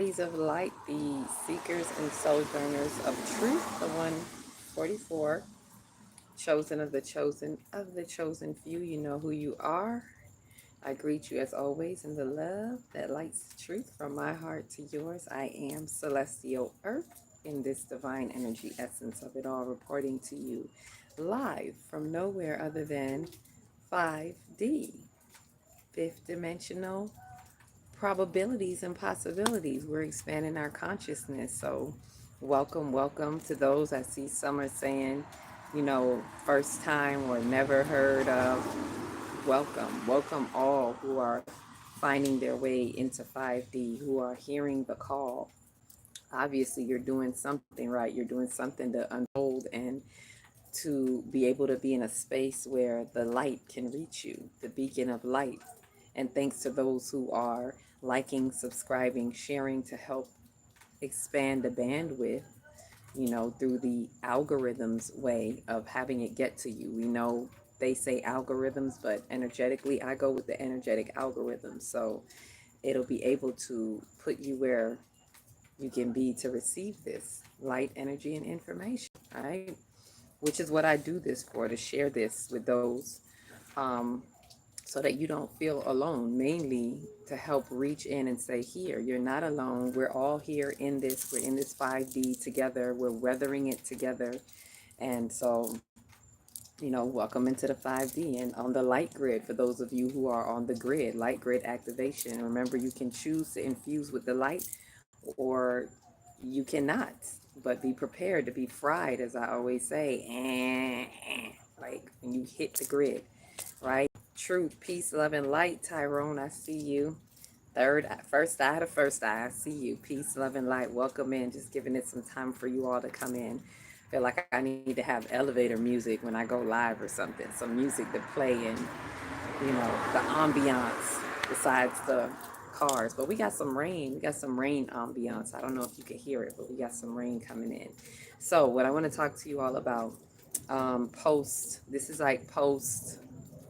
Bodies of light, the seekers and sojourners of truth, the 144, chosen of the chosen few. You know who you are. I greet you as always in the love that lights the truth from my heart to yours. I am Celestial Earth in this divine energy essence of it all, reporting to you live from nowhere other than 5D, fifth dimensional probabilities and possibilities. We're expanding our consciousness. So, welcome to those. I see some are saying, first time or never heard of. Welcome all who are finding their way into 5D, who are hearing the call. Obviously, you're doing something right. You're doing something to unfold and to be able to be in a space where the light can reach you, the beacon of light. And thanks to those who are liking, subscribing, sharing to help expand the bandwidth, through the algorithms way of having it get to you. We know they say algorithms, but energetically, I go with the energetic algorithm. So it'll be able to put you where you can be to receive this light, energy, and information, right? Which is what I do this for, to share this with those, um, so that you don't feel alone, mainly to help reach in and say, here, you're not alone. We're all here in this. We're in this 5D together. We're weathering it together. And so, welcome into the 5D and on the light grid for those of you who are on the grid, light grid activation. Remember, you can choose to infuse with the light or you cannot, but be prepared to be fried, as I always say, like when you hit the grid, right? Truth, peace, love, and light. Tyrone, I see you. First eye to first eye, I see you. Peace, love, and light. Welcome in. Just giving it some time for you all to come in. Feel like I need to have elevator music when I go live or something. Some music to play and the ambiance besides the cars. But we got some rain. We got some rain ambiance. I don't know if you can hear it, but we got some rain coming in. So what I want to talk to you all about, this is like post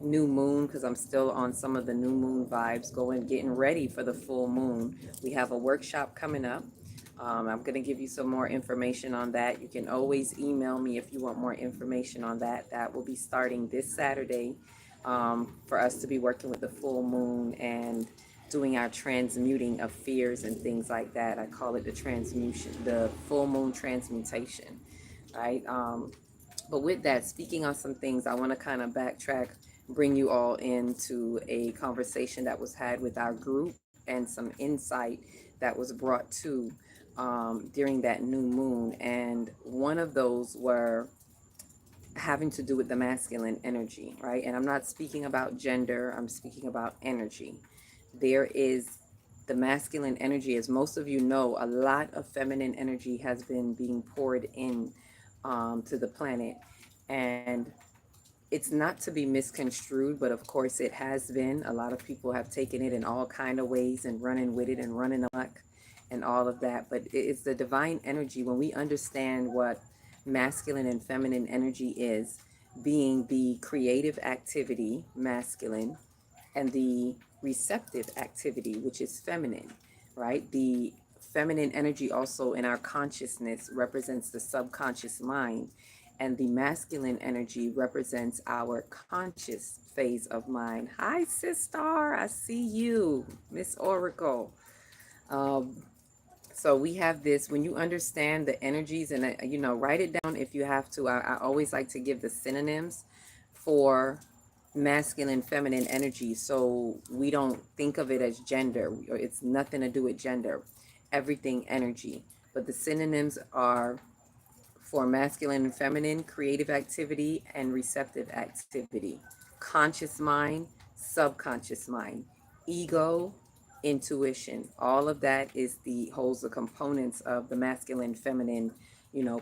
new moon, because I'm still on some of the new moon vibes, getting ready for the full moon. We have a workshop coming up. I'm going to give you some more information on that. You can always email me if you want more information on that. That will be starting this Saturday, for us to be working with the full moon and doing our transmuting of fears and things like that. I call it the transmutation, the full moon transmutation, right? But with that, speaking on some things, I want to kind of backtrack, bring you all into a conversation that was had with our group and some insight that was brought to, during that new moon. And one of those were having to do with the masculine energy, right? And I'm not speaking about gender, I'm speaking about energy. There is the masculine energy, as most of you know, a lot of feminine energy has been being poured in, to the planet. And it's not to be misconstrued, but of course it has been. A lot of people have taken it in all kind of ways and running with it and running amok and all of that. But it's the divine energy. When we understand what masculine and feminine energy is, being the creative activity, masculine, and the receptive activity, which is feminine, right? The feminine energy also in our consciousness represents the subconscious mind, and the masculine energy represents our conscious phase of mind. Hi, sister, I see you, Miss Oracle. Um, so we have this, when you understand the energies, and write it down if you have to. I always like to give the synonyms for masculine, feminine energy, so we don't think of it as gender. It's nothing to do with gender. Everything energy. But the synonyms are for masculine and feminine: creative activity and receptive activity, conscious mind, subconscious mind, ego, intuition. All of that is the holds the components of the masculine, feminine,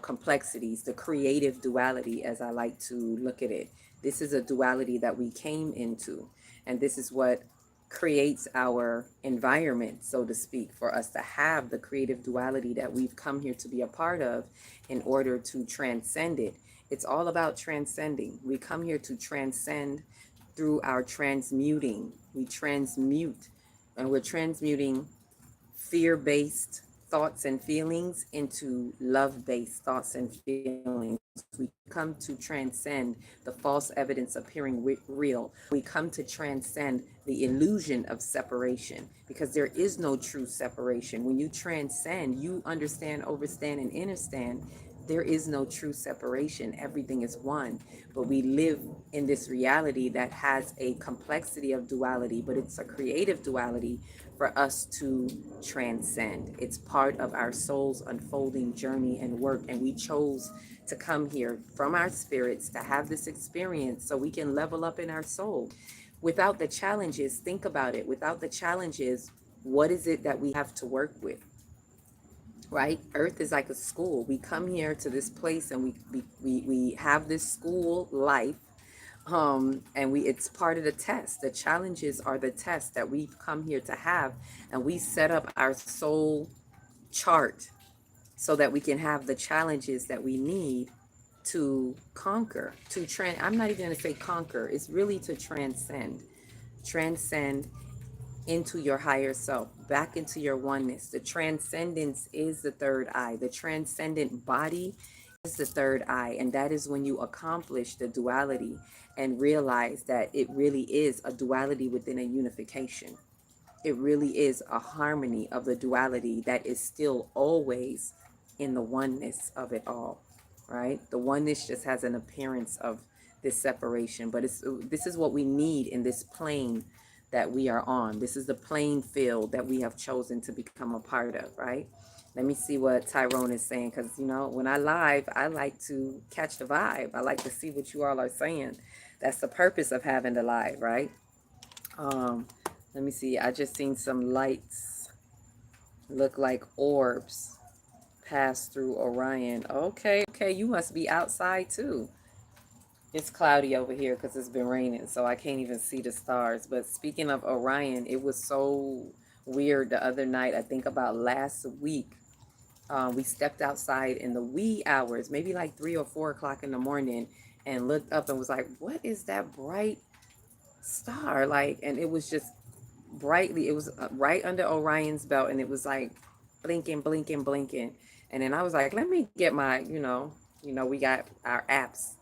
complexities, the creative duality, as I like to look at it. This is a duality that we came into, and this is what creates our environment, so to speak, for us to have the creative duality that we've come here to be a part of in order to transcend it. It's all about transcending. We come here to transcend through our transmuting. We transmute, and we're transmuting fear-based thoughts and feelings into love-based thoughts and feelings. We come to transcend the false evidence appearing real. We come to transcend the illusion of separation, because there is no true separation. When you transcend, you understand, overstand, and understand. There is no true separation. Everything is one. But we live in this reality that has a complexity of duality, but it's a creative duality for us to transcend. It's part of our soul's unfolding journey and work. And we chose to come here from our spirits to have this experience so we can level up in our soul. Without the challenges, think about it. Without the challenges, what is it that we have to work with? Right? Earth is like a school. We come here to this place and we have this school life, and we it's part of the test. The challenges are the test that we've come here to have, and we set up our soul chart so that we can have the challenges that we need to conquer, I'm not even going to say conquer, it's really to transcend into your higher self, back into your oneness. The transcendence is the third eye. The transcendent body is the third eye. And that is when you accomplish the duality and realize that it really is a duality within a unification. It really is a harmony of the duality that is still always in the oneness of it all, right? The oneness just has an appearance of this separation, but this is what we need in this plane that we are on. This is the playing field that we have chosen to become a part of, right? Let me see what Tyrone is saying, because, you know, when I live, I like to catch the vibe. I like to see what you all are saying. That's the purpose of having the live, right? Let me see. I just seen some lights look like orbs pass through Orion. Okay, you must be outside too. It's cloudy over here because it's been raining, so I can't even see the stars. But speaking of Orion, it was so weird the other night. I think about last week. We stepped outside in the wee hours, maybe like 3 or 4 o'clock in the morning, and looked up and was like, what is that bright star? Like, and it was just brightly, it was right under Orion's belt, and it was like blinking, blinking, blinking. And then I was like, let me get my, we got our apps,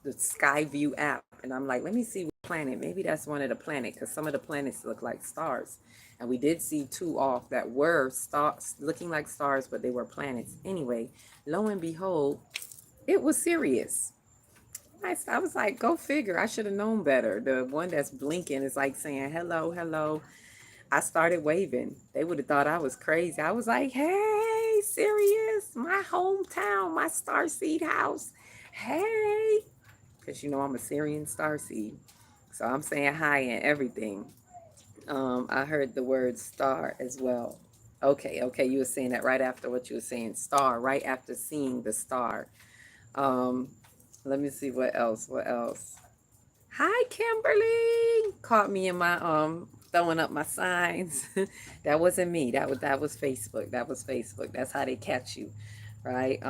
the Skyview app, and I'm like, let me see what planet. Maybe that's one of the planets, because some of the planets look like stars. And we did see 2 off that were stars, looking like stars, but they were planets. Anyway, lo and behold, it was Sirius. I was like, go figure. I should have known better. The one that's blinking is like saying, hello, hello. I started waving. They would have thought I was crazy. I was like, hey, Sirius, my hometown, my starseed house. Hey. Because, I'm a Syrian starseed. So I'm saying hi and everything. I heard the word star as well. Okay, you were saying that right after what you were saying, star, right after seeing the star. Um, Let me see what else. Hi, Kimberly. Caught me in my throwing up my signs. That wasn't me. That was Facebook. That's how they catch you, right?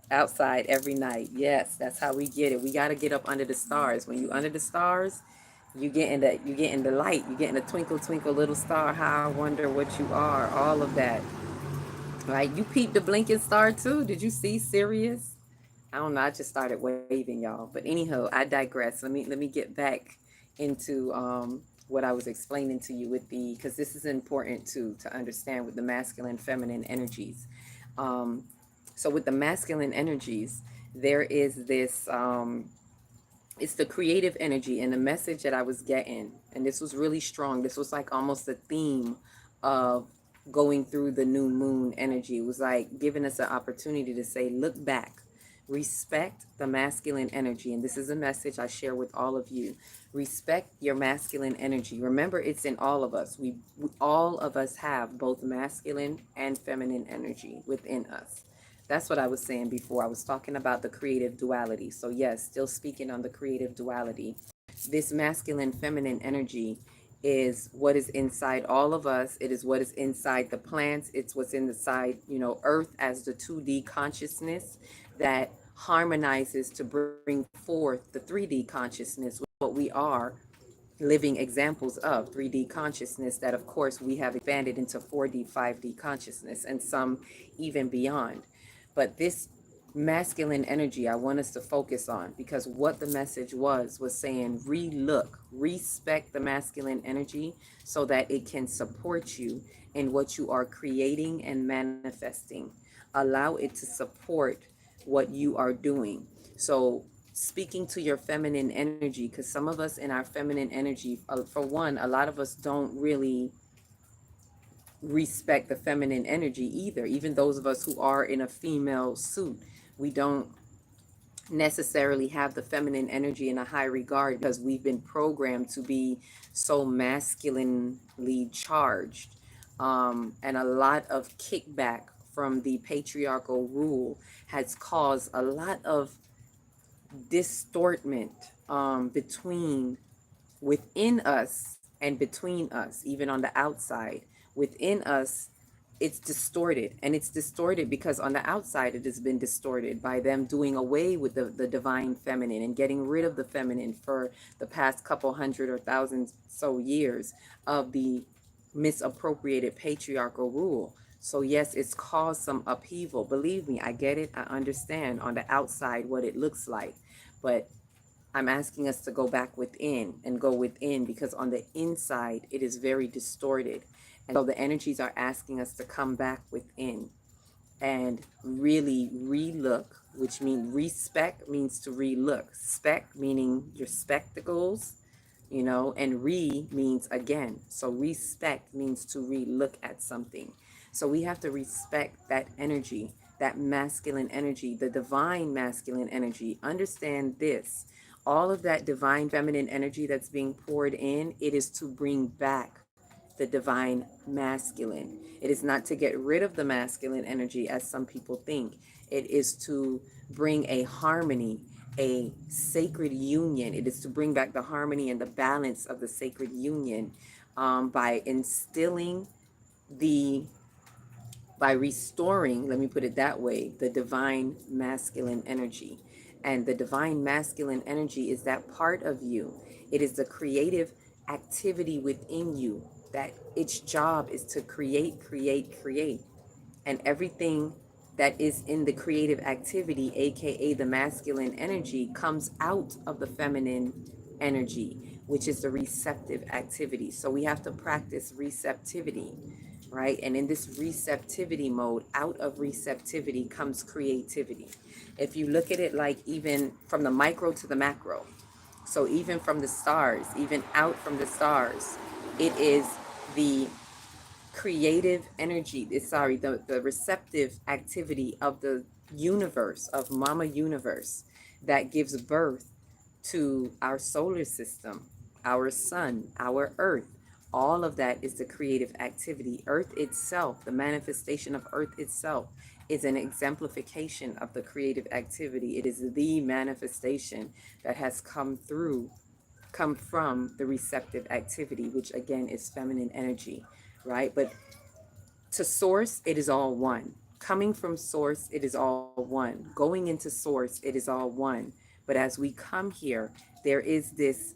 Outside every night. Yes, that's how we get it. We got to get up under the stars. When you under the stars, you get in the light. You get in the twinkle twinkle little star. How I wonder what you are. All of that, right? You peeped the blinking star too. Did you see Sirius? I don't know. I just started waving, y'all. But anyhow, I digress. Let me get back into what I was explaining to you with because this is important to understand with the masculine, feminine energies. Um, so with the masculine energies, there is this. It's the creative energy, and the message that I was getting, and this was really strong. This was like almost the theme of going through the new moon energy. It was like giving us an opportunity to say, look back, respect the masculine energy. And this is a message I share with all of you. Respect your masculine energy. Remember, it's in all of us. We all of us have both masculine and feminine energy within us. That's what I was saying before. I was talking about the creative duality. So yes, still speaking on the creative duality. This masculine, feminine energy is what is inside all of us. It is what is inside the plants. It's what's inside, Earth as the 2D consciousness that harmonizes to bring forth the 3D consciousness with what we are living examples of 3D consciousness that, of course, we have expanded into 4D, 5D consciousness, and some even beyond. But this masculine energy I want us to focus on, because what the message was saying, re-look, respect the masculine energy so that it can support you in what you are creating and manifesting. Allow it to support what you are doing. So speaking to your feminine energy, because some of us in our feminine energy, for one, a lot of us don't really respect the feminine energy either. Even those of us who are in a female suit, we don't necessarily have the feminine energy in a high regard because we've been programmed to be so masculinely charged. And a lot of kickback from the patriarchal rule has caused a lot of distortment between within us and between us, even on the outside. Within us, it's distorted, and it's distorted because on the outside it has been distorted by them doing away with the divine feminine and getting rid of the feminine for the past couple hundred or thousand so years of the misappropriated patriarchal rule. So yes, it's caused some upheaval. Believe me, I get it. I understand on the outside what it looks like, but I'm asking us to go back within and go within, because on the inside it is very distorted. And so the energies are asking us to come back within and really re-look, which means respect means to re-look. Spec meaning your spectacles, you know, and re means again. So respect means to re-look at something. So we have to respect that energy, that masculine energy, the divine masculine energy. Understand this. All of that divine feminine energy that's being poured in, it is to bring back the divine masculine. It is not to get rid of the masculine energy as some people think. It is to bring a harmony, a sacred union. It is to bring back the harmony and the balance of the sacred union by instilling by restoring, let me put it that way, the divine masculine energy. And the divine masculine energy is that part of you. It is the creative activity within you that its job is to create, create, create. And everything that is in the creative activity, aka the masculine energy, comes out of the feminine energy, which is the receptive activity. So we have to practice receptivity, right? And in this receptivity mode, out of receptivity comes creativity. If you look at it like even from the micro to the macro, so even from the stars, even out from the stars, it is the creative energy, the receptive activity of the universe, of Mama Universe, that gives birth to our solar system, our sun, our earth. All of that is the creative activity. Earth itself, the manifestation of Earth itself, is an exemplification of the creative activity. It is the manifestation that has come from the receptive activity, which again is feminine energy, right? But to source, it is all one. Coming from source, it is all one. Going into source, it is all one. But as we come here, there is this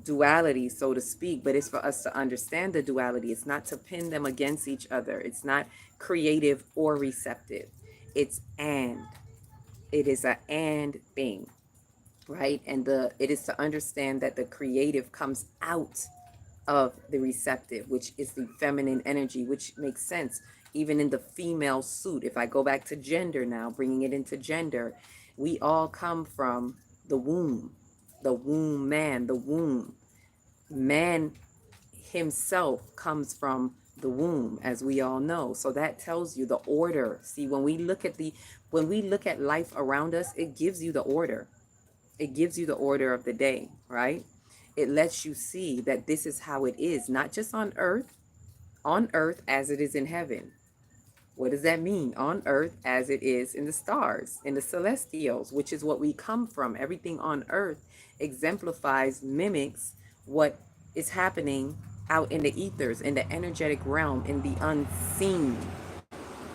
duality, so to speak, but it's for us to understand the duality. It's not to pin them against each other. It's not creative or receptive. It's and. It is a and thing, right? And it is to understand that the creative comes out of the receptive, which is the feminine energy, which makes sense even in the female suit. If I go back to gender now, bringing it into gender, we all come from the womb man, the womb. Man himself comes from the womb, as we all know. So that tells you the order. See, when we look at life around us, it gives you the order. It gives you the order of the day, right? It lets you see that this is how it is, not just on earth as it is in heaven. What does that mean? On earth as it is in the stars, in the celestials, which is what we come from. Everything on earth exemplifies, mimics what is happening out in the ethers, in the energetic realm, in the unseen.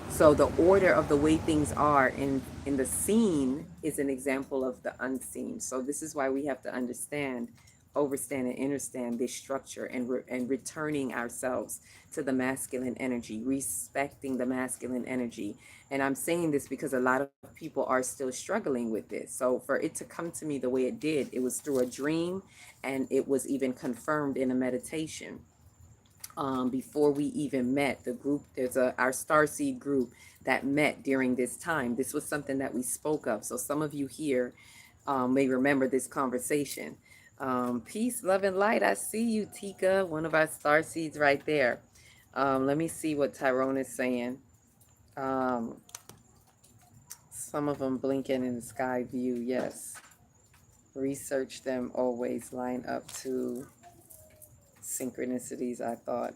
So the order of the way things are in the seen is an example of the unseen. So this is why we have to understand overstand and understand this structure, and returning ourselves to the masculine energy, respecting the masculine energy. And I'm saying this because a lot of people are still struggling with this. So for it to come to me the way it did, it was through a dream, and it was even confirmed in a meditation. Before we even met, the group, there's our Starseed group that met during this time. This was something that we spoke of. So some of you here may remember this conversation. Peace, love, and light. I see you, Tika, one of our Starseeds right there. Let me see what Tyrone is saying. Um, some of them blinking in the sky view. Yes. Research them always line up to synchronicities. I thought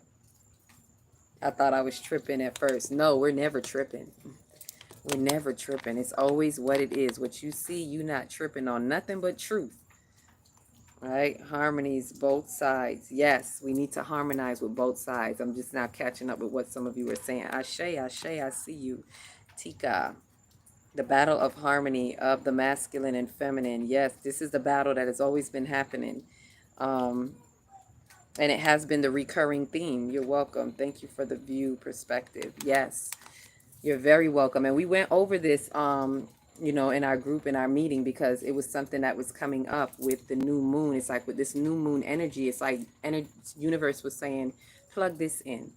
I was tripping at first. No, we're never tripping. We're never tripping. It's always what it is. What you see, you not tripping on nothing but truth. Right? Harmonies, both sides. Yes, we need to harmonize with both sides. I'm just now catching up with what some of you were saying. Ashe, Ashe, I see you. Tika. The battle of harmony of the masculine and feminine. Yes, this is the battle that has always been happening. Um, and it has been the recurring theme. You're welcome. Thank you for the view perspective. Yes, you're very welcome. And we went over this, in our group, in our meeting, because it was something that was coming up with the new moon. It's like with this new moon energy, it's like universe was saying, plug this in.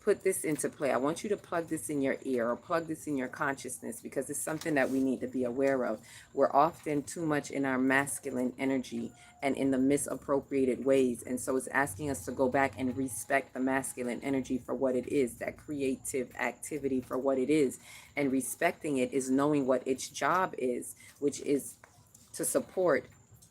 Put this into play. I want you to plug this in your ear, or plug this in your consciousness, because it's something that we need to be aware of. We're often too much in our masculine energy and in the misappropriated ways. And so it's asking us to go back and respect the masculine energy for what it is, that creative activity for what it is. And respecting it is knowing what its job is, which is to support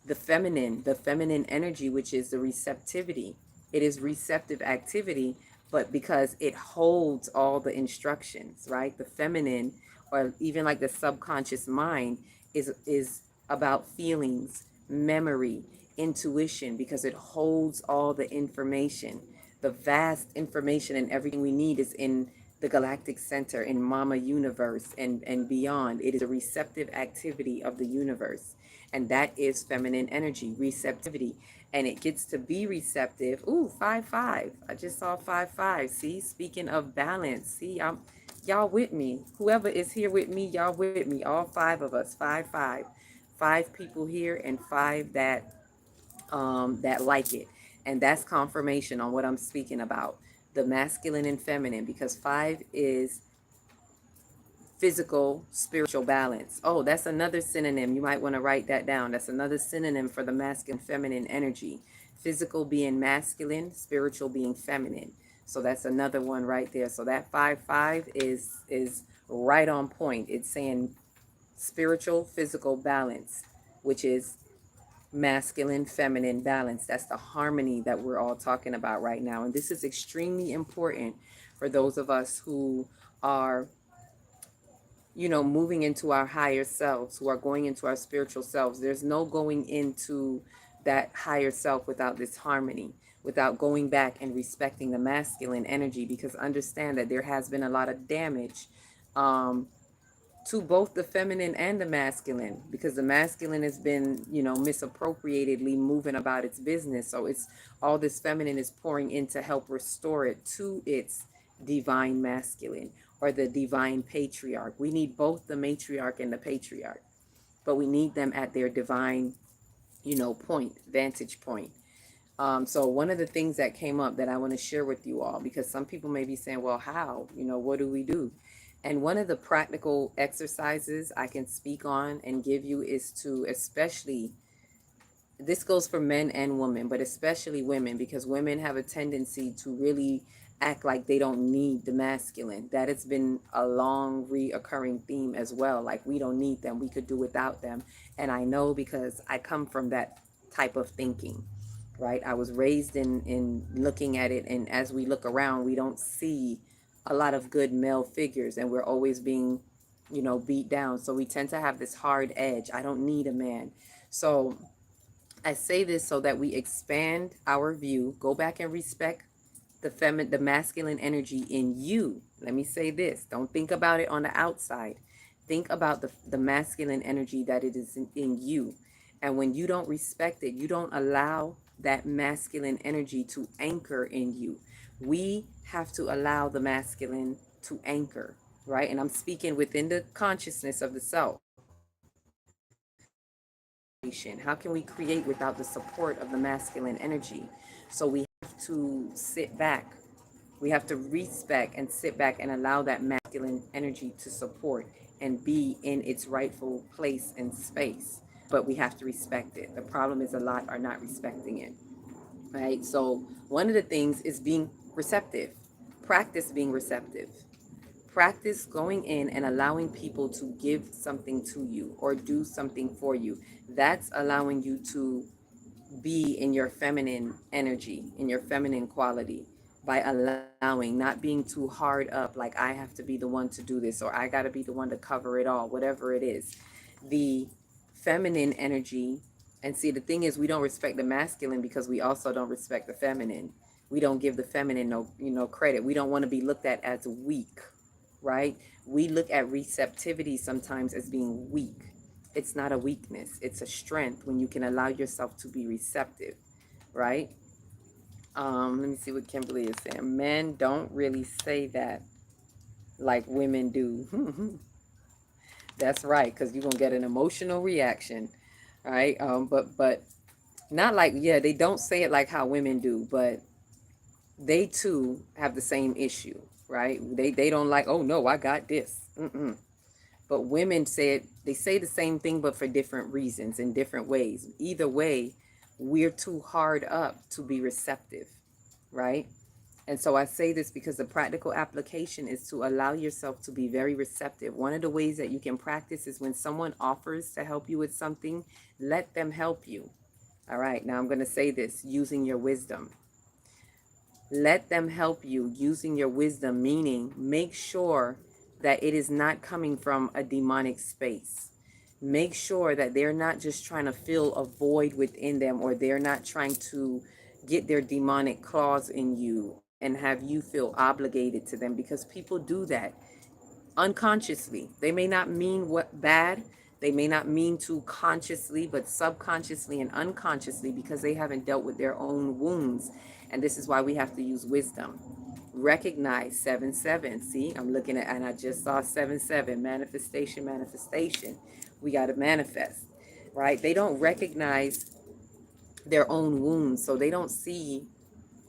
the feminine energy, which is the receptivity. It is receptive activity, but because it holds all the instructions, right? The feminine, or even like the subconscious mind, is about feelings, memory, intuition, because it holds all the information. The vast information and everything we need is in the galactic center, in Mama Universe, and beyond. It is a receptive activity of the universe. And that is feminine energy, receptivity. And it gets to be receptive. Ooh, 5-5. I just saw 5-5. See, speaking of balance. See, y'all with me. Whoever is here with me, y'all with me. All 5 of us. 5-5. 5 people here and 5 that like it. And that's confirmation on what I'm speaking about. The masculine and feminine, because 5 is physical, spiritual balance. Oh, that's another synonym. You might want to write that down. That's another synonym for the masculine, feminine energy. Physical being masculine, spiritual being feminine. So that's another one right there. So that 5-5 is right on point. It's saying spiritual, physical balance, which is masculine, feminine balance. That's the harmony that we're all talking about right now. And this is extremely important for those of us who are moving into our higher selves, who are going into our spiritual selves. There's no going into that higher self without this harmony, without going back and respecting the masculine energy, because understand that there has been a lot of damage to both the feminine and the masculine, because the masculine has been, misappropriatedly moving about its business. So it's all this feminine is pouring in to help restore it to its divine masculine, or the divine patriarch. We need both the matriarch and the patriarch, but we need them at their divine, vantage point. So one of the things that came up that I want to share with you all, because some people may be saying, well, how, what do we do? And one of the practical exercises I can speak on and give you is to, especially, this goes for men and women, but especially women, because women have a tendency to really act like they don't need the masculine. That has been a long reoccurring theme as well. Like, we don't need them, we could do without them. And I know, because I come from that type of thinking, right? I was raised in looking at it, and as we look around, we don't see a lot of good male figures, and we're always being, beat down. So we tend to have this hard edge. I don't need a man. So I say this so that we expand our view, go back and respect the masculine energy in you. Let me say this. Don't think about it on the outside. Think about the masculine energy that it is in you. And when you don't respect it, you don't allow that masculine energy to anchor in you. We have to allow the masculine to anchor, right? And I'm speaking within the consciousness of the self. How can we create without the support of the masculine energy? So we have to sit back. We have to respect and sit back and allow that masculine energy to support and be in its rightful place and space. But we have to respect it. The problem is a lot are not respecting it, right? So one of the things is being receptive. Practice being receptive. Practice going in and allowing people to give something to you or do something for you. That's allowing you to be in your feminine energy, in your feminine quality, by allowing, not being too hard up, like I have to be the one to do this or I got to be the one to cover it all, whatever it is. The feminine energy, and see, the thing is, we don't respect the masculine because we also don't respect the feminine. We don't give the feminine no credit. We don't want to be looked at as weak, right? We look at receptivity sometimes as being weak. It's not a weakness, it's a strength when you can allow yourself to be receptive, right? Let me see what Kimberly is saying. Men don't really say that like women do. That's right, because you're gonna get an emotional reaction, right? But not like, yeah, they don't say it like how women do, but they too have the same issue, right? They don't like, oh no, I got this. Mm-mm. But women say it, they say the same thing, but for different reasons, in different ways. Either way, we're too hard up to be receptive, right? And so I say this because the practical application is to allow yourself to be very receptive. One of the ways that you can practice is when someone offers to help you with something, let them help you. All right, now I'm going to say this using your wisdom. Let them help you using your wisdom, meaning make sure that it is not coming from a demonic space. Make sure that they're not just trying to fill a void within them, or they're not trying to get their demonic claws in you and have you feel obligated to them, because people do that unconsciously. They may not mean what bad, they may not mean to consciously, but subconsciously and unconsciously, because they haven't dealt with their own wounds. And this is why we have to use wisdom. Recognize 7-7. See, I'm looking at, and I just saw 7-7, manifestation, manifestation. We got to manifest, right? They don't recognize their own wounds, so they don't see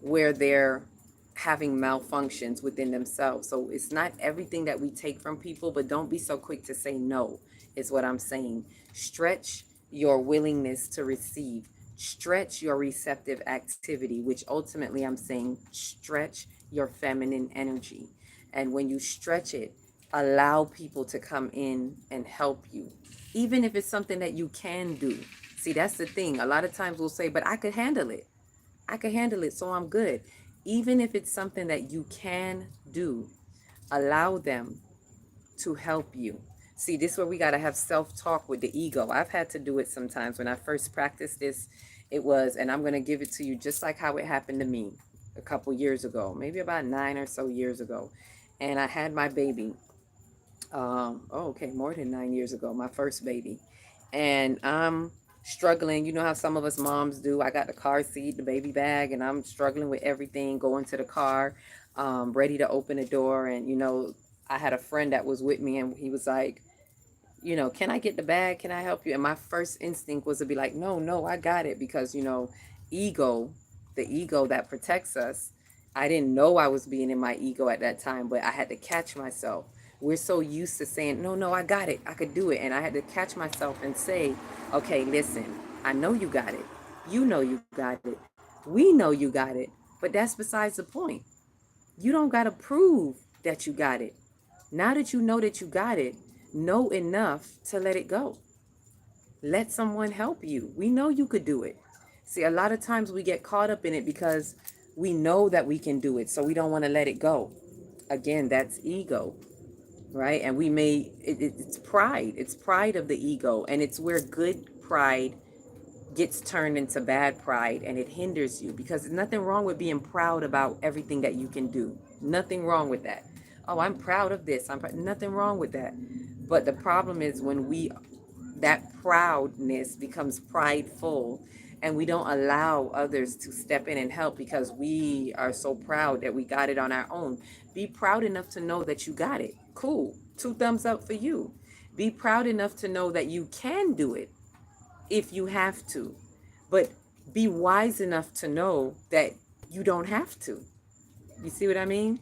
where they're having malfunctions within themselves. So it's not everything that we take from people, but don't be so quick to say no, is what I'm saying. Stretch your willingness to receive. Stretch your receptive activity, which ultimately I'm saying stretch your feminine energy. And when you stretch it, allow people to come in and help you, even if it's something that you can do. See, that's the thing. A lot of times we'll say, but I could handle it. I can handle it, so I'm good. Even if it's something that you can do, allow them to help you. See, this is where we got to have self-talk with the ego. I've had to do it sometimes. When I first practiced this, it was, and I'm going to give it to you just like how it happened to me a couple years ago, maybe about 9 or so years ago. And I had my baby. More than 9 years ago, my first baby. And I'm struggling. You know how some of us moms do. I got the car seat, the baby bag, and I'm struggling with everything, going to the car, ready to open the door. And, I had a friend that was with me, and he was like, can I get the bag? Can I help you? And my first instinct was to be like, no, no, I got it. Because, ego, the ego that protects us, I didn't know I was being in my ego at that time, but I had to catch myself. We're so used to saying, no, no, I got it. I could do it. And I had to catch myself and say, okay, listen, I know you got it. You know you got it. We know you got it. But that's besides the point. You don't got to prove that you got it. Now that you know that you got it, know enough to let it go. Let someone help you. We know you could do it. See, a lot of times we get caught up in it because we know that we can do it, so we don't want to let it go. Again, that's ego, right? And it's pride. It's pride of the ego, and it's where good pride gets turned into bad pride, and it hinders you, because there's nothing wrong with being proud about everything that you can do. Nothing wrong with that. Oh, I'm proud of this. Nothing wrong with that. But the problem is when that proudness becomes prideful, And we don't allow others to step in and help because we are so proud that we got it on our own. Be proud enough to know that you got it. Cool. 2 thumbs up for you. Be proud enough to know that you can do it if you have to. But be wise enough to know that you don't have to. You see what I mean?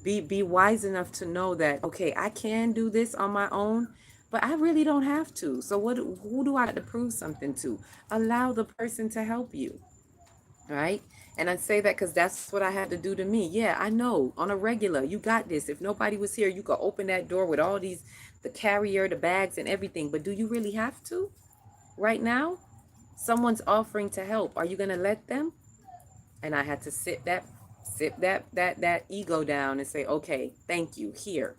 Be wise enough to know that, okay, I can do this on my own, but I really don't have to. So who do I have to prove something to? Allow the person to help you, right? And I say that because that's what I had to do to me. Yeah, I know, on a regular, you got this. If nobody was here, you could open that door with all these, the carrier, the bags and everything. But do you really have to right now? Someone's offering to help. Are you going to let them? And I had to sit that ego down and say, okay, thank you, here.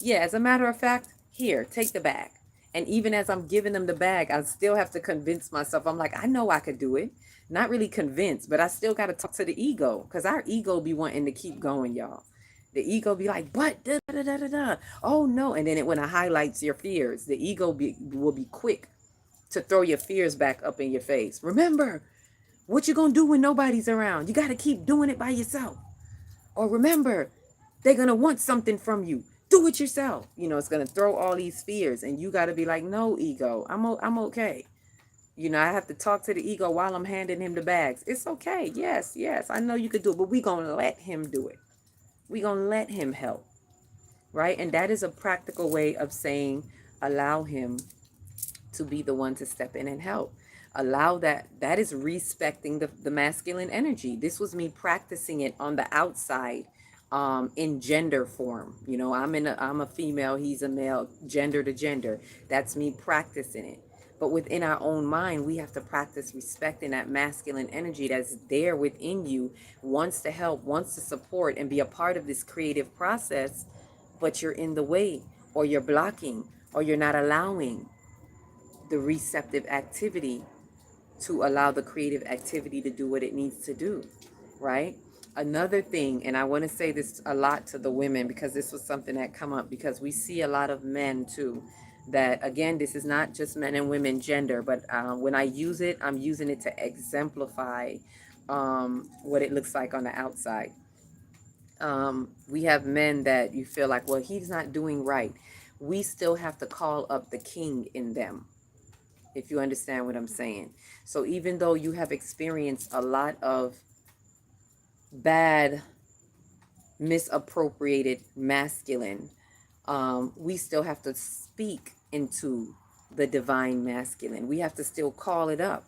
Yeah, as a matter of fact, here, take the bag. And even as I'm giving them the bag, I still have to convince myself. I'm like, I know I could do it. Not really convinced, but I still got to talk to the ego, because our ego be wanting to keep going, y'all. The ego be like, but da da da da da. Oh no. And then when it highlights your fears, the ego will be quick to throw your fears back up in your face. Remember, what you gonna do when nobody's around? You gotta keep doing it by yourself. Or remember, they're gonna want something from you. Do it yourself. It's gonna throw all these fears, and you gotta be like, no, ego, I'm okay. I have to talk to the ego while I'm handing him the bags. It's okay. Yes, I know you could do it, but we gonna let him do it. We gonna let him help, right? And that is a practical way of saying, allow him to be the one to step in and help. Allow that. That is respecting the masculine energy. This was me practicing it on the outside, in gender form. I'm a female, he's a male, gender to gender. That's me practicing it. But within our own mind, we have to practice respecting that masculine energy that's there within you, wants to help, wants to support, and be a part of this creative process, but you're in the way, or you're blocking, or you're not allowing the receptive activity to allow the creative activity to do what it needs to do, right? Another thing, and I want to say this a lot to the women, because this was something that come up, because we see a lot of men too, that again, this is not just men and women gender, but when I use it, I'm using it to exemplify what it looks like on the outside. We have men that you feel like, well, he's not doing right. We still have to call up the king in them, if you understand what I'm saying. So even though you have experienced a lot of bad, misappropriated masculine, we still have to speak into the divine masculine. We have to still call it up,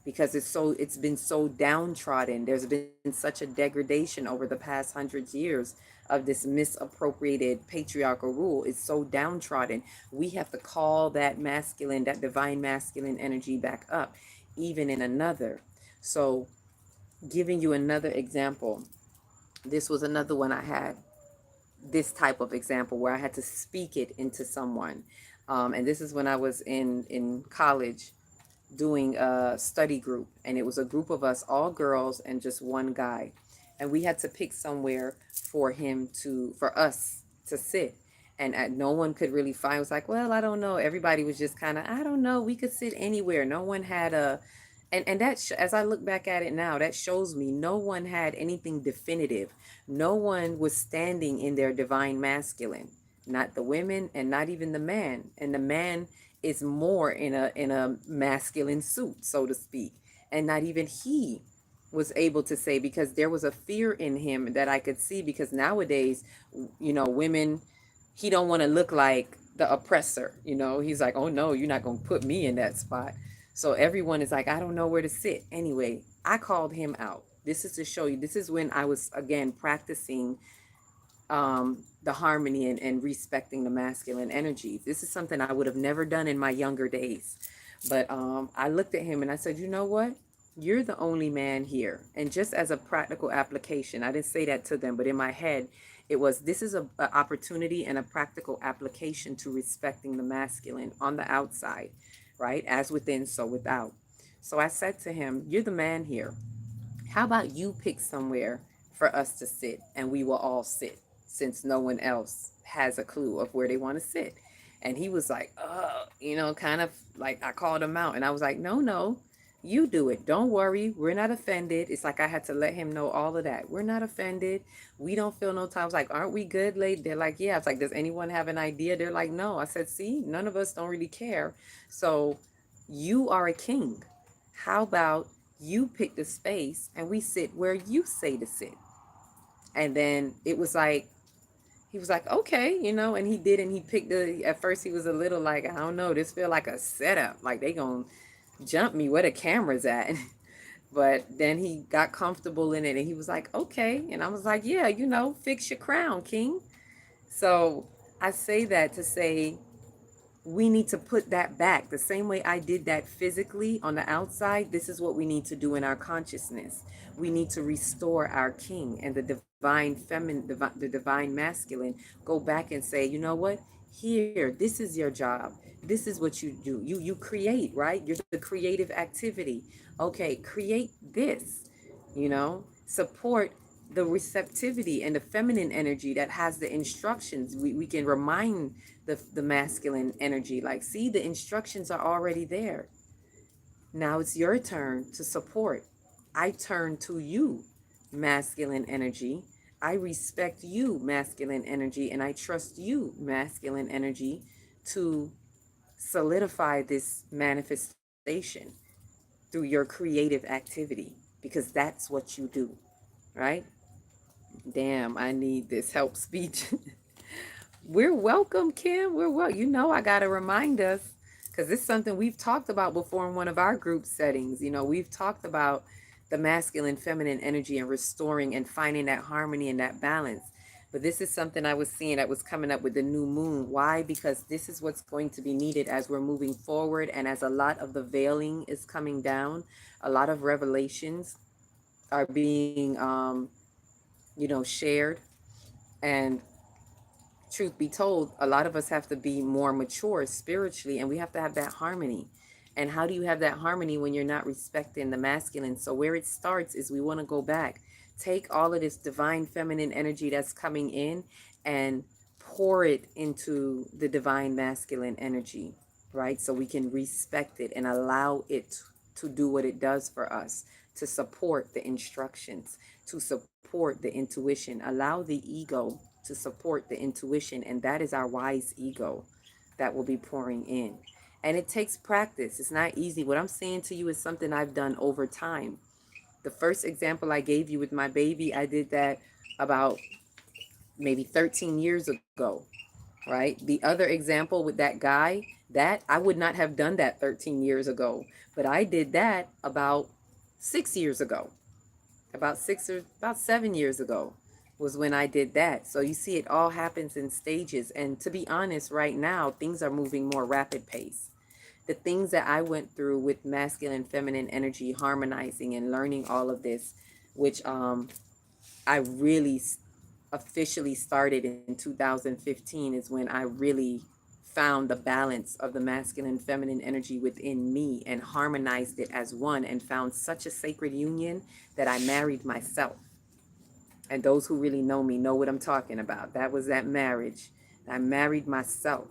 because it's been so downtrodden. There's been such a degradation over the past hundreds years of this misappropriated patriarchal rule. It's so downtrodden. We have to call that masculine, that divine masculine energy back up, even in another. So giving you another example, this was another one I had, this type of example where I had to speak it into someone. And this is when I was in college, doing a study group, and it was a group of us, all girls and just one guy, and we had to pick somewhere for us to sit. And no one could really find. It was like, well, I don't know. Everybody was just kind of, I don't know, we could sit anywhere. No one had a, and that as I look back at it now, that shows me no one had anything definitive. No one was standing in their divine masculine, not the women and not even the man. And the man is more in a masculine suit, so to speak. And not even he was able to say, because there was a fear in him that I could see, because nowadays, women, he don't want to look like the oppressor. He's like, oh no, you're not going to put me in that spot. So everyone is like, I don't know where to sit. Anyway, I called him out. This is to show you, this is when I was again practicing the harmony and respecting the masculine energies. This is something I would have never done in my younger days. But I looked at him and I said, you know what? You're the only man here. And just as a practical application, I didn't say that to them, but in my head, it was, this is an opportunity and a practical application to respecting the masculine on the outside, right? As within, so without. So I said to him, you're the man here. How about you pick somewhere for us to sit, and we will all sit, since no one else has a clue of where they want to sit. And he was like, kind of like, I called him out, and I was like, no, You do it. Don't worry. We're not offended. It's like I had to let him know all of that. We're not offended. We don't feel no times like, aren't we good, late? They're like, yeah. It's like, does anyone have an idea? They're like, no. I said, see, none of us don't really care. So you are a king. How about you pick the space and we sit where you say to sit? And then it was like, he was like, okay, and he did, and he picked at first he was a little like, I don't know, this feel like a setup. Like they gonna jump me where the camera's at. But then he got comfortable in it and he was like, okay. And I was like, yeah, fix your crown, king. So I say that to say we need to put that back. The same way I did that physically on the outside, this is what we need to do in our consciousness. We need to restore our king and the divine feminine, the divine masculine. Go back and say, you know what? Here, this is your job. This is what you do. You create, right? You're the creative activity. Okay, create this, support the receptivity and the feminine energy that has the instructions. We can remind the masculine energy, like, see, the instructions are already there. Now it's your turn to support. I turn to you, masculine energy. I respect you, masculine energy, and I trust you, masculine energy, to solidify this manifestation through your creative activity, because that's what you do, right? Damn, I need this help speech. We're welcome, Kim. We're well. I got to remind us, because it's something we've talked about before in one of our group settings. We've talked about the masculine, feminine energy and restoring and finding that harmony and that balance. But this is something I was seeing that was coming up with the new moon. Why? Because this is what's going to be needed as we're moving forward, and as a lot of the veiling is coming down, a lot of revelations are being, shared. And truth be told, a lot of us have to be more mature spiritually, and we have to have that harmony. And how do you have that harmony when you're not respecting the masculine? So where it starts is we want to go back, take all of this divine feminine energy that's coming in and pour it into the divine masculine energy, right? So we can respect it and allow it to do what it does for us, to support the instructions, to support the intuition, allow the ego to support the intuition, and that is our wise ego that will be pouring in. And it takes practice. It's not easy. What I'm saying to you is something I've done over time. The first example I gave you with my baby, I did that about maybe 13 years ago, right? The other example with that guy, that I would not have done that 13 years ago, but I did that about 6 years ago. About 7 years ago was when I did that. So you see, it all happens in stages. And to be honest, right now, things are moving more rapid pace. The things that I went through with masculine, feminine energy, harmonizing and learning all of this, which I really officially started in 2015, is when I really found the balance of the masculine feminine energy within me and harmonized it as one, and found such a sacred union that I married myself. And those who really know me know what I'm talking about. That was that marriage. I married myself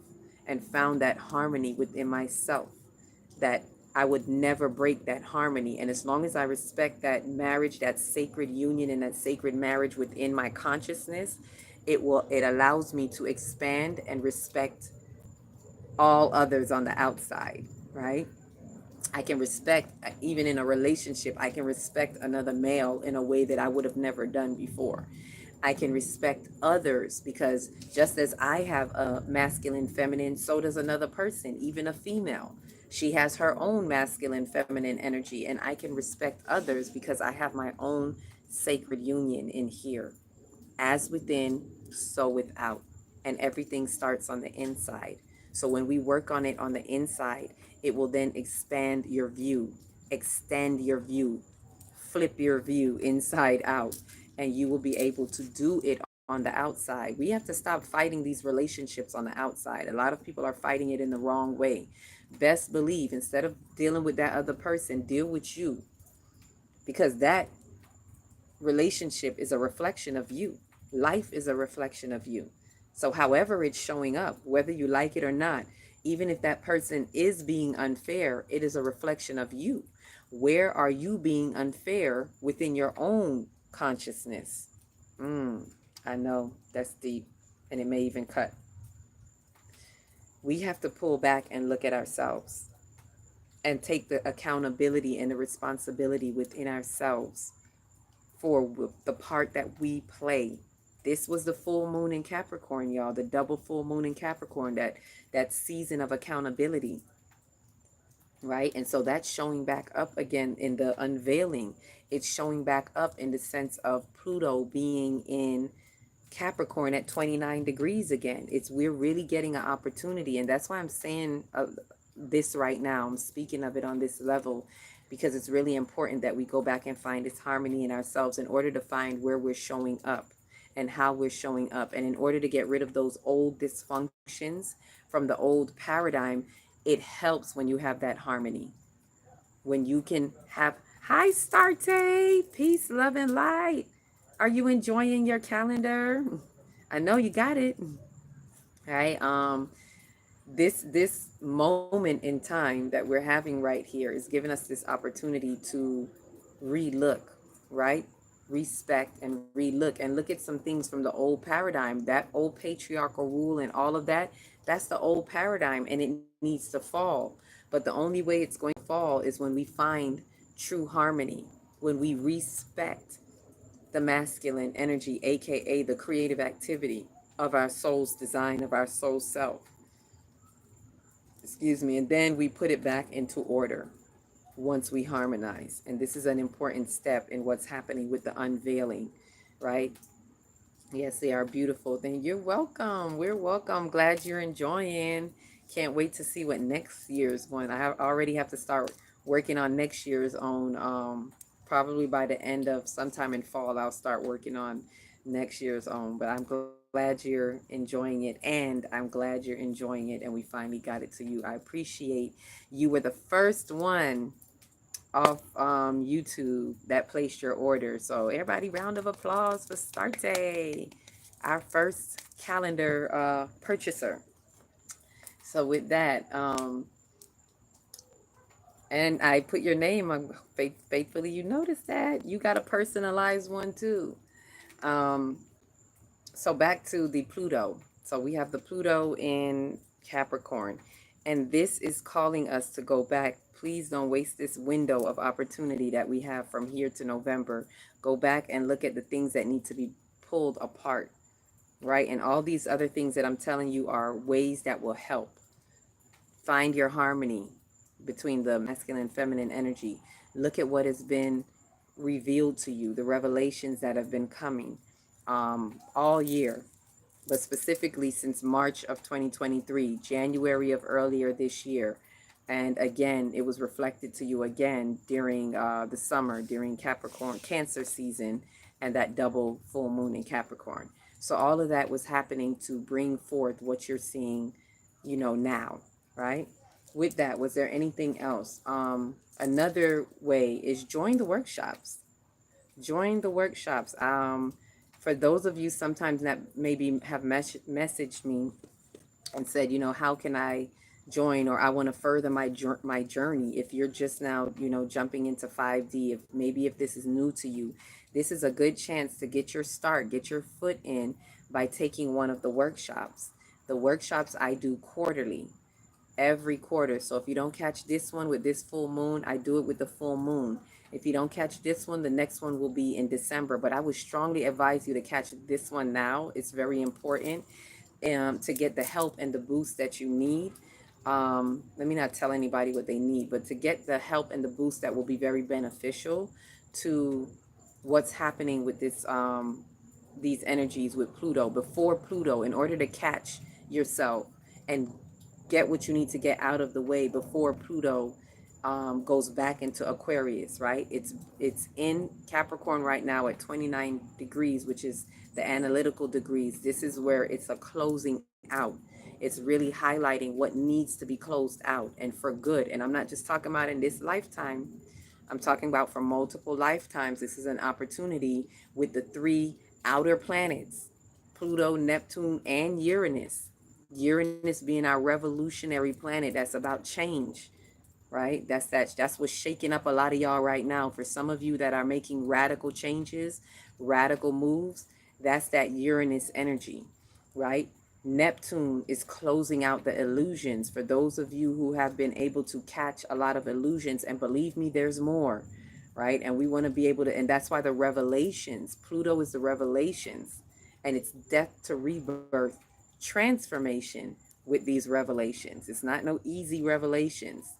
and found that harmony within myself, that I would never break that harmony. And as long as I respect that marriage, that sacred union and that sacred marriage within my consciousness, it allows me to expand and respect all others on the outside, right? I can respect, even in a relationship, I can respect another male in a way that I would have never done before. I can respect others, because just as I have a masculine, feminine, so does another person, even a female. She has her own masculine, feminine energy, and I can respect others because I have my own sacred union in here. As within, so without. And everything starts on the inside. So when we work on it on the inside, it will then expand your view, extend your view, flip your view inside out, and you will be able to do it on the outside. We have to stop fighting these relationships on the outside. A lot of people are fighting it in the wrong way. Best believe, instead of dealing with that other person, deal with you, because that relationship is a reflection of you. Life is a reflection of you. So however it's showing up, whether you like it or not, even if that person is being unfair, it is a reflection of you. Where are you being unfair within your own consciousness? I know that's deep, and it may even cut. We have to pull back and look at ourselves and take the accountability and the responsibility within ourselves for the part that we play. This was the full moon in Capricorn, y'all, the double full moon in Capricorn, that season of accountability, right? And so that's showing back up again in the unveiling. It's showing back up in the sense of Pluto being in Capricorn at 29 degrees again. We're really getting an opportunity, and that's why I'm saying this right now. I'm speaking of it on this level because it's really important that we go back and find this harmony in ourselves in order to find where we're showing up and how we're showing up. And in order to get rid of those old dysfunctions from the old paradigm, it helps when you have that harmony. When you can have, hi Starte, peace, love, and light. Are you enjoying your calendar? I know you got it. Right? This moment in time that we're having right here is giving us this opportunity to relook, right? Respect and relook and look at some things from the old paradigm, that old patriarchal rule and all of that. That's the old paradigm, and it needs to fall. But the only way it's going to fall is when we find true harmony, when we respect the masculine energy, aka the creative activity of our soul's design, of our soul self. Excuse me. And then we put it back into order once we harmonize. And this is an important step in what's happening with the unveiling, right? Yes, they are beautiful. Then you're welcome. We're welcome. Glad you're enjoying. Can't wait to see what next year's one. Already have to start working on next year's own. Probably by the end of sometime in fall, I'll start working on next year's own. But I'm glad you're enjoying it, and I'm glad you're enjoying it, and we finally got it to you. I appreciate you were the first one off YouTube that placed your order. So everybody, round of applause for Starte, our first calendar purchaser. So with that, and I put your name on faithfully. You noticed that you got a personalized one too. Um, so back to the Pluto. So we have the Pluto in Capricorn, and this is calling us to go back. Please don't waste this window of opportunity that we have from here to November. Go back and look at the things that need to be pulled apart, right? And all these other things that I'm telling you are ways that will help. Find your harmony between the masculine and feminine energy. Look at what has been revealed to you, the revelations that have been coming all year, but specifically since March of 2023, January of earlier this year. And again, it was reflected to you again during the summer, during Capricorn, Cancer season, and that double full moon in Capricorn. So all of that was happening to bring forth what you're seeing, now, right? With that, was there anything else? Another way is join the workshops. Join the workshops. For those of you sometimes that maybe have messaged me and said, how can I join, or I want to further my journey. If you're just now, jumping into 5D, if this is new to you, this is a good chance to get your start, get your foot in by taking one of the workshops. The workshops I do quarterly, every quarter. So if you don't catch this one with this full moon, I do it with the full moon. If you don't catch this one, the next one will be in December. But I would strongly advise you to catch this one now. It's very important to get the help and the boost that you need. Let me not tell anybody what they need, but to get the help and the boost that will be very beneficial to what's happening with these energies with Pluto. Before Pluto, in order to catch yourself and get what you need to get out of the way before Pluto goes back into Aquarius, right? It's in Capricorn right now at 29 degrees, which is the analytical degrees. This is where it's a closing out. It's really highlighting what needs to be closed out, and for good. And I'm not just talking about in this lifetime. I'm talking about for multiple lifetimes. This is an opportunity with the three outer planets, Pluto, Neptune, and Uranus. Uranus being our revolutionary planet that's about change, right? That's what's shaking up a lot of y'all right now. For some of you that are making radical changes, radical moves, that's that Uranus energy, right? Neptune is closing out the illusions. For those of you who have been able to catch a lot of illusions, and believe me, there's more, right? And we want to be able to, and that's why the revelations, Pluto is the revelations, and it's death to rebirth, transformation with these revelations. It's not no easy revelations.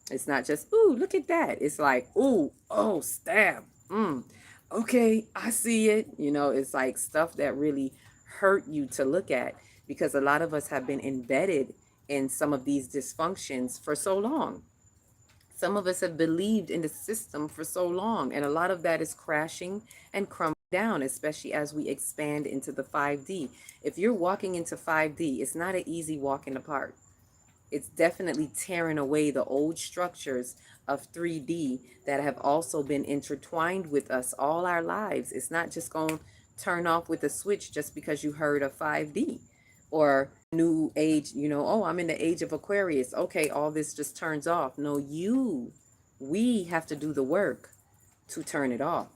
It's not just, ooh, look at that. It's like, ooh, oh, stab. Okay, I see it. You know, it's like stuff that really hurt you to look at, because a lot of us have been embedded in some of these dysfunctions for so long. Some of us have believed in the system for so long, and a lot of that is crashing and crumbling down, especially as we expand into the 5D. If you're walking into 5D, it's not an easy walk in the park. It's definitely tearing away the old structures of 3D that have also been intertwined with us all our lives. It's not just going to turn off with a switch just because you heard of 5D or new age, you know, oh, I'm in the age of Aquarius. Okay, all this just turns off. No, we have to do the work to turn it off.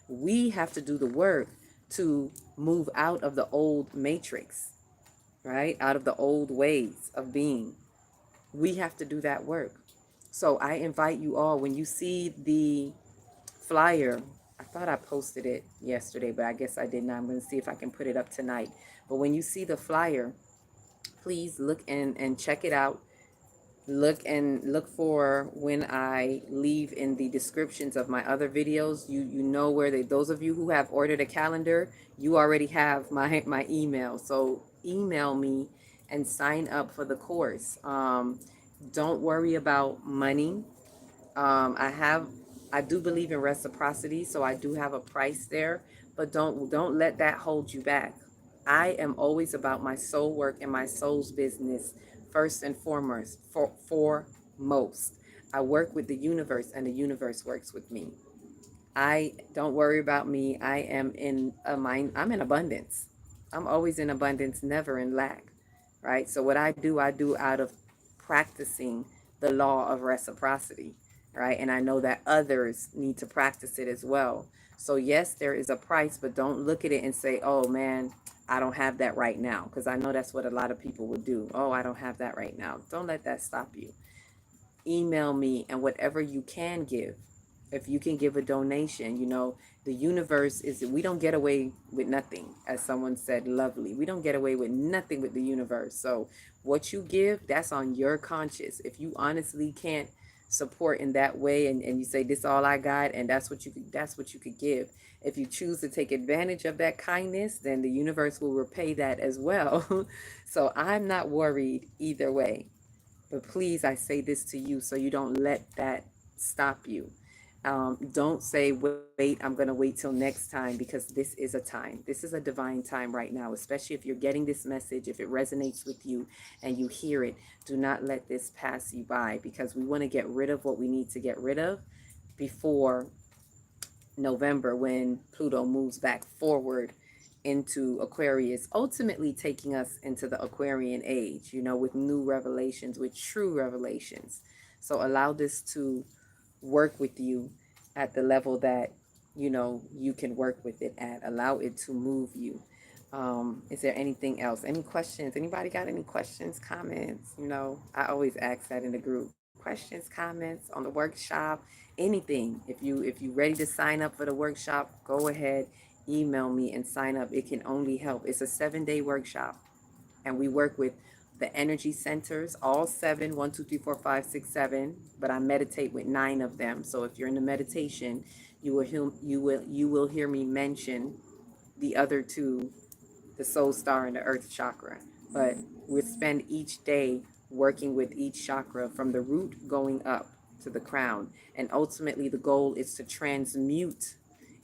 We have to do the work to move out of the old matrix, right? Out of the old ways of being. We have to do that work. So I invite you all, when you see the flyer, I thought I posted it yesterday, but I guess I did not. I'm going to see if I can put it up tonight. But when you see the flyer, please look and check it out. Look for when I leave in the descriptions of my other videos. You know where they, those of you who have ordered a calendar, you already have my email. So email me and sign up for the course. Don't worry about money. I do believe in reciprocity, so I do have a price there, but don't let that hold you back. I am always about my soul work and my soul's business first and foremost. Foremost, I work with the universe, and the universe works with me. I don't worry about me. I am in a mind. I'm in abundance. I'm always in abundance, never in lack, right? So what I do out of practicing the law of reciprocity, right? And I know that others need to practice it as well. So yes, there is a price, but don't look at it and say, oh man, I don't have that right now. Because I know that's what a lot of people would do. Oh, I don't have that right now. Don't let that stop you. Email me, and whatever you can give, if you can give a donation, you know, the universe is, we don't get away with nothing. As someone said, lovely, we don't get away with nothing with the universe. So what you give, that's on your conscience. If you honestly can't support in that way, and you say, this all I got, and that's what you could give. If you choose to take advantage of that kindness, then the universe will repay that as well. So I'm not worried either way. But please, I say this to you so you don't let that stop you. Don't say, wait, I'm going to wait till next time, because this is a time. This is a divine time right now, especially if you're getting this message, if it resonates with you and you hear it. Do not let this pass you by, because we want to get rid of what we need to get rid of before November, when Pluto moves back forward into Aquarius, ultimately taking us into the Aquarian age, you know, with new revelations, with true revelations. So allow this to work with you at the level that, you know, you can work with it at. Allow it to move you. Is there anything else? Any questions? Anybody got any questions, comments? You know, I always ask that in the group. Questions, comments on the workshop, anything. If you ready to sign up for the workshop, go ahead, email me and sign up. It can only help. It's a 7-day workshop, and we work with the energy centers, all seven, 1, 2, 3, 4, 5, 6, 7. But I meditate with 9 of them. So if you're in the meditation, you will hear me mention the other 2, the soul star and the earth chakra. But we spend each day working with each chakra from the root going up to the crown. And ultimately, the goal is to transmute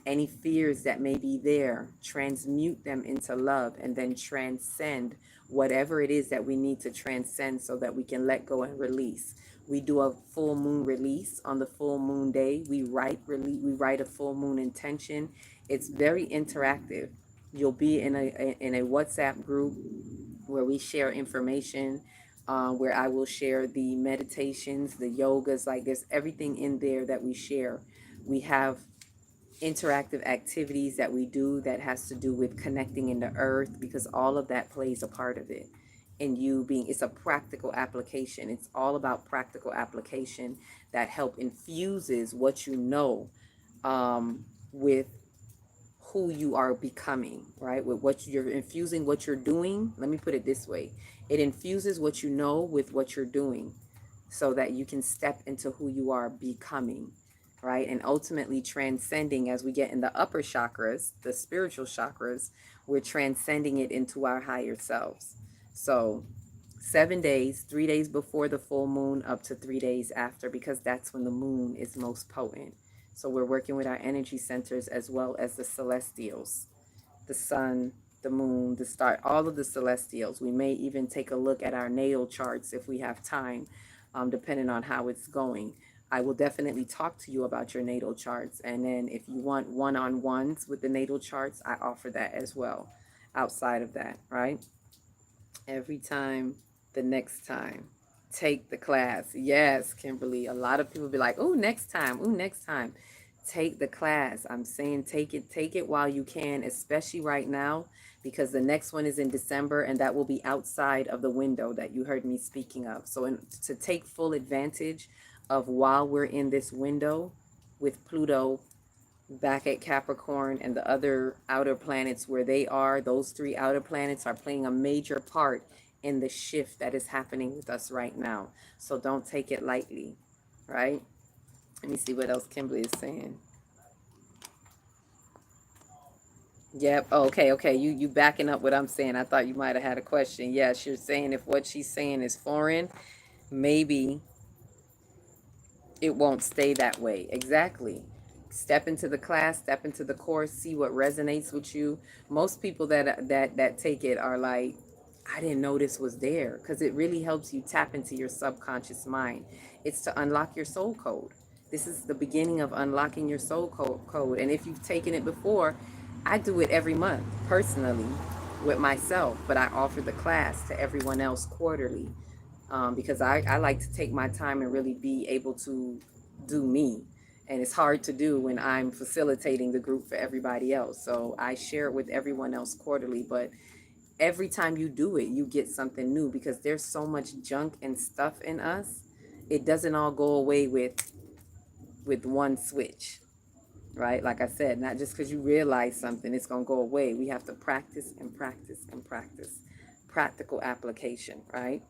any fears that may be there, transmute them into love, and then transcend whatever it is that we need to transcend so that we can let go and release. We do a full moon release on the full moon day. We write a full moon intention. It's very interactive. You'll be in a WhatsApp group where we share information. where I will share the meditations, the yogas. Like, there's everything in there that we share. We have interactive activities that we do that has to do with connecting in the earth, because all of that plays a part of it. And you being, it's a practical application. It's all about practical application that help infuses what you know, with who you are becoming, right? With what you're infusing, what you're doing. Let me put it this way: it infuses what you know with what you're doing, so that you can step into who you are becoming, right? And ultimately transcending, as we get in the upper chakras, the spiritual chakras, we're transcending it into our higher selves. So 7 days, 3 days before the full moon up to 3 days after, because that's when the moon is most potent. So we're working with our energy centers as well as the celestials, the sun, the moon, the star, all of the celestials. We may even take a look at our natal charts if we have time, depending on how it's going. I will definitely talk to you about your natal charts. And then if you want one-on-ones with the natal charts, I offer that as well outside of that, right? Every time, the next time. Take the class. Yes, Kimberly. A lot of people be like, oh, next time. Oh, next time. Take the class. I'm saying take it while you can, especially right now, because the next one is in December, and that will be outside of the window that you heard me speaking of. So to take full advantage of while we're in this window with Pluto back at Capricorn and the other outer planets where they are, those three outer planets are playing a major part in the shift that is happening with us right now. So don't take it lightly, right? Let me see what else Kimberly is saying. Yep. Oh, okay. You backing up what I'm saying. I thought you might have had a question. Yes, you're saying if what she's saying is foreign, maybe it won't stay that way. Exactly. Step into the class, step into the course, see what resonates with you. Most people that take it are like, I didn't know this was there, because it really helps you tap into your subconscious mind. It's to unlock your soul code. This is the beginning of unlocking your soul code. And if you've taken it before, I do it every month personally with myself, but I offer the class to everyone else quarterly, because I like to take my time and really be able to do me. And it's hard to do when I'm facilitating the group for everybody else. So I share it with everyone else quarterly. But every time you do it, you get something new, because there's so much junk and stuff in us. It doesn't all go away with one switch, right? Like I said, not just because you realize something, it's going to go away. We have to practice and practice and practice. Practical application, right?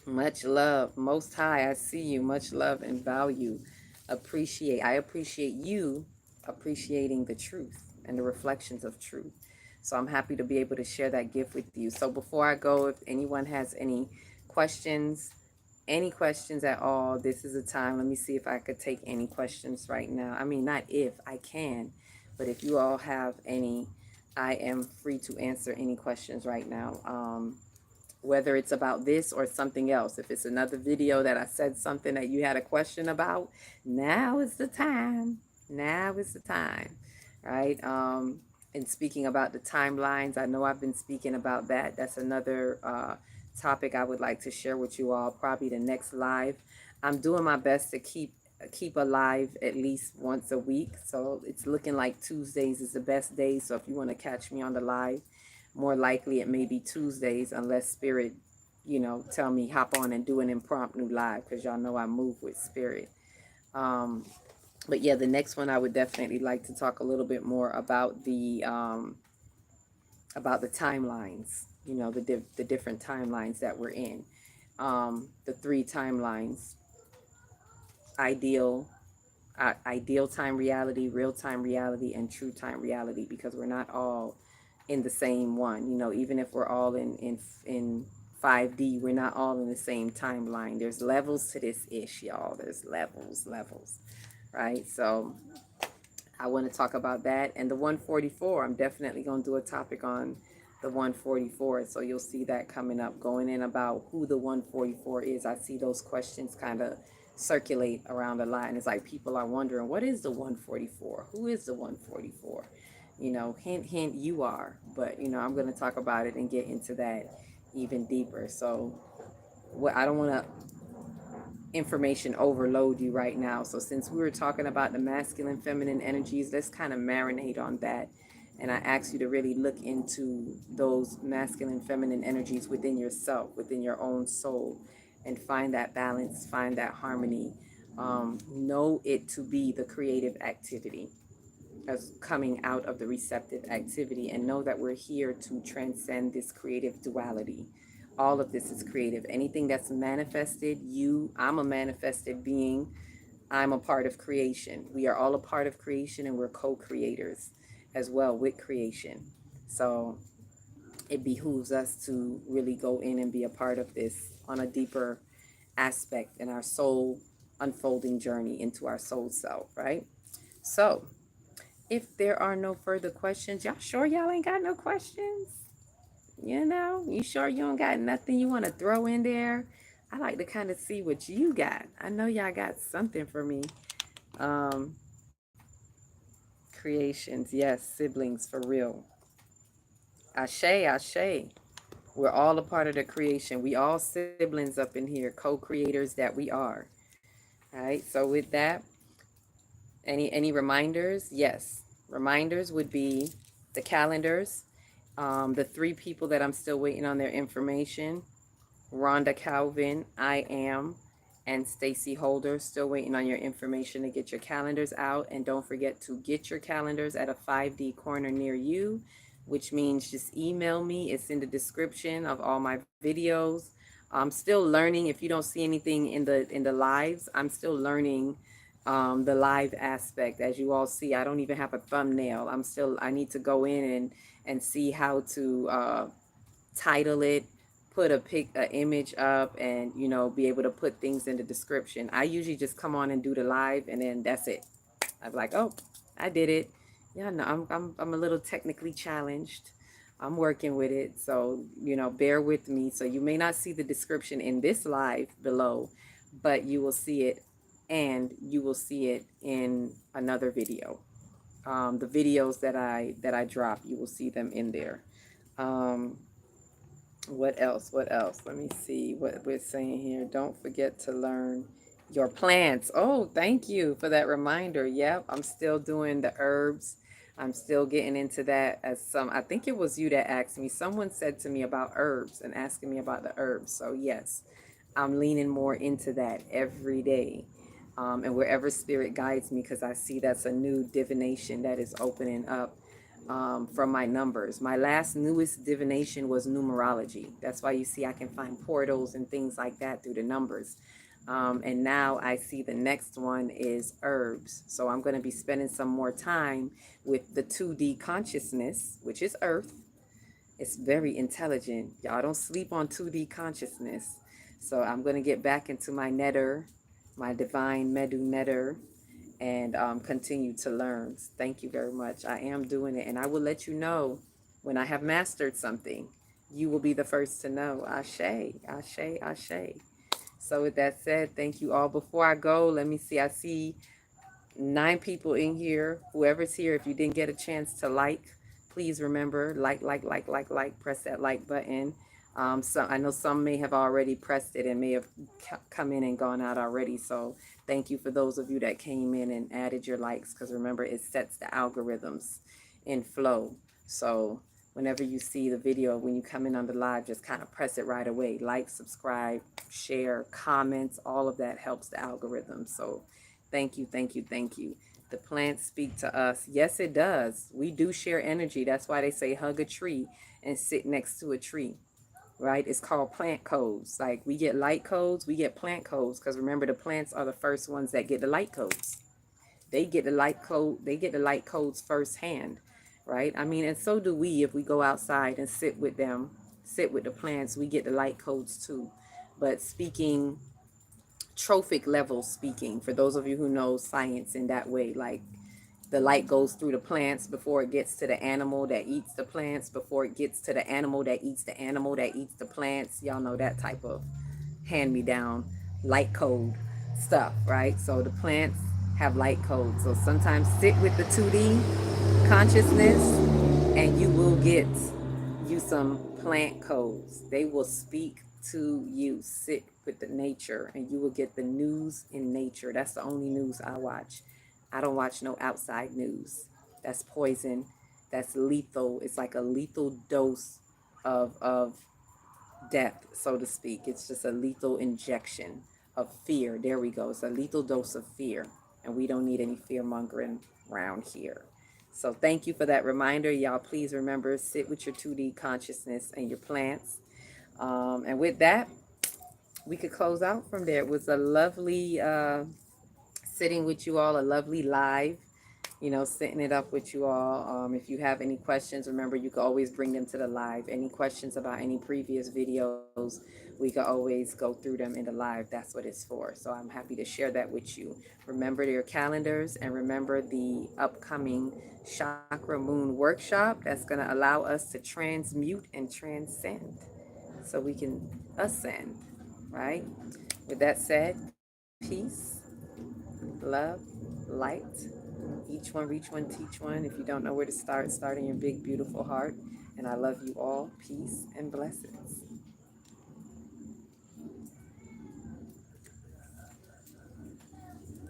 Much love. Most High, I see you. Much love and value. I appreciate you appreciating the truth and the reflections of truth. So I'm happy to be able to share that gift with you. So before I go, if anyone has any questions at all, this is a time. Let me see if I could take any questions right now. I mean, not if, I can, but if you all have any, I am free to answer any questions right now. Whether it's about this or something else. If it's another video that I said something that you had a question about, now is the time. Now is the time, right? And speaking about the timelines, I know I've been speaking about that. That's another topic I would like to share with you all, probably the next live. I'm doing my best to keep alive at least once a week. So it's looking like Tuesdays is the best day. So if you want to catch me on the live, more likely it may be Tuesdays, unless Spirit, tell me hop on and do an impromptu live, because y'all know I move with Spirit. But yeah, the next one I would definitely like to talk a little bit more about the timelines, the different timelines that we're in. The three timelines: ideal time reality, real time reality, and true time reality, because we're not all in the same one. Even if we're all in 5D, we're not all in the same timeline. There's levels to this ish, y'all. There's levels, right? So I want to talk about that. And the 144, I'm definitely going to do a topic on the 144. So you'll see that coming up, going in about who the 144 is. I see those questions kind of circulate around a lot. And it's like people are wondering, what is the 144? Who is the 144? Hint, you are. But, I'm going to talk about it and get into that even deeper. So I don't want to information overload you right now. So since we were talking about the masculine, feminine energies, let's kind of marinate on that. And I ask you to really look into those masculine, feminine energies within yourself, within your own soul, and find that balance, find that harmony. Know it to be the creative activity as coming out of the receptive activity, and know that we're here to transcend this creative duality. All of this is creative. Anything that's manifested, I'm a manifested being. I'm a part of creation. We are all a part of creation, and we're co-creators as well with creation. So it behooves us to really go in and be a part of this on a deeper aspect in our soul unfolding journey into our soul self, right? So if there are no further questions, y'all sure y'all ain't got no questions? You sure you don't got nothing you want to throw in there? I like to kind of see what you got. I know y'all got something for me. Um, Creations, yes, siblings for real. Ashe, ashe. We're all a part of the creation. We all siblings up in here, co-creators that we are. All right. So with that, any reminders? Yes, reminders would be the calendars. The 3 people that I'm still waiting on their information: Rhonda Calvin, I Am, and Stacy Holder. Still waiting on your information to get your calendars out. And don't forget to get your calendars at a 5D corner near you, which means just email me. It's in the description of all my videos. I'm still learning. If you don't see anything in the lives, I'm still learning the live aspect. As you all see, I don't even have a thumbnail. I need to go in and see how to title it, put an image up, and be able to put things in the description. I usually just come on and do the live, and then that's it. I'm like, oh, I did it. Yeah, no, I'm a little technically challenged. I'm working with it, so bear with me. So you may not see the description in this live below, but you will see it, and you will see it in another video. The videos that I drop, you will see them in there. What else? Let me see what we're saying here. Don't forget to learn your plants. Oh, thank you for that reminder. Yep, I'm still doing the herbs. I'm still getting into that. I think it was you that asked me. Someone said to me about herbs and asking me about the herbs. So yes, I'm leaning more into that every day. And wherever spirit guides me, because I see that's a new divination that is opening up from my numbers. My newest divination was numerology. That's why you see I can find portals and things like that through the numbers. And now I see the next one is herbs. So I'm going to be spending some more time with the 2D consciousness, which is earth. It's very intelligent. Y'all don't sleep on 2D consciousness. So I'm going to get back into my netter, my divine Medu netter, and continue to learn. Thank you very much. I am doing it, and I will let you know when I have mastered something. You will be the first to know. Ashe, ashe, ashe. So with that said, thank you all. Before I go, let me see. I see 9 people in here. Whoever's here, if you didn't get a chance to please remember, like, press that like button. So I know some may have already pressed it and may have come in and gone out already. So thank you for those of you that came in and added your likes, because remember, it sets the algorithms in flow. So whenever you see the video, when you come in on the live, just kind of press it right away. Like, subscribe, share, comments, all of that helps the algorithm. So thank you, thank you, thank you. The plants speak to us. Yes, it does. We do share energy. That's why they say hug a tree and sit next to a tree, right? It's called plant codes. Like, we get light codes, we get plant codes, because remember, the plants are the first ones that get the light codes. They get the light codes firsthand, right? I mean, and so do we. If we go outside and sit with them, sit with the plants, we get the light codes too. But speaking trophic level, speaking for those of you who know science in that way, like the light goes through the plants before it gets to the animal that eats the plants, before it gets to the animal that eats the animal that eats the plants. Y'all know that type of hand-me-down light code stuff, right? So the plants have light codes. So sometimes sit with the 2D consciousness and you will get you some plant codes. They will speak to you. Sit with the nature and you will get the news in nature. That's the only news I watch. I don't watch no outside news. That's poison. That's lethal. It's like a lethal dose of death, so to speak. It's just a lethal injection of fear. There we go. It's a lethal dose of fear. And we don't need any fear mongering around here. So thank you for that reminder. Y'all, please remember, sit with your 2D consciousness and your plants. And with that, we could close out from there. It was a lovely sitting with you all, a lovely live, setting it up with you all. If you have any questions, remember you can always bring them to the live. Any questions about any previous videos, we can always go through them in the live. That's what it's for. So I'm happy to share that with you. Remember your calendars and remember the upcoming Chakra Moon workshop that's going to allow us to transmute and transcend so we can ascend, right? With that said, peace, love, light. Each one, reach one, teach one. If you don't know where to start, start in your big, beautiful heart. And I love you all. Peace and blessings.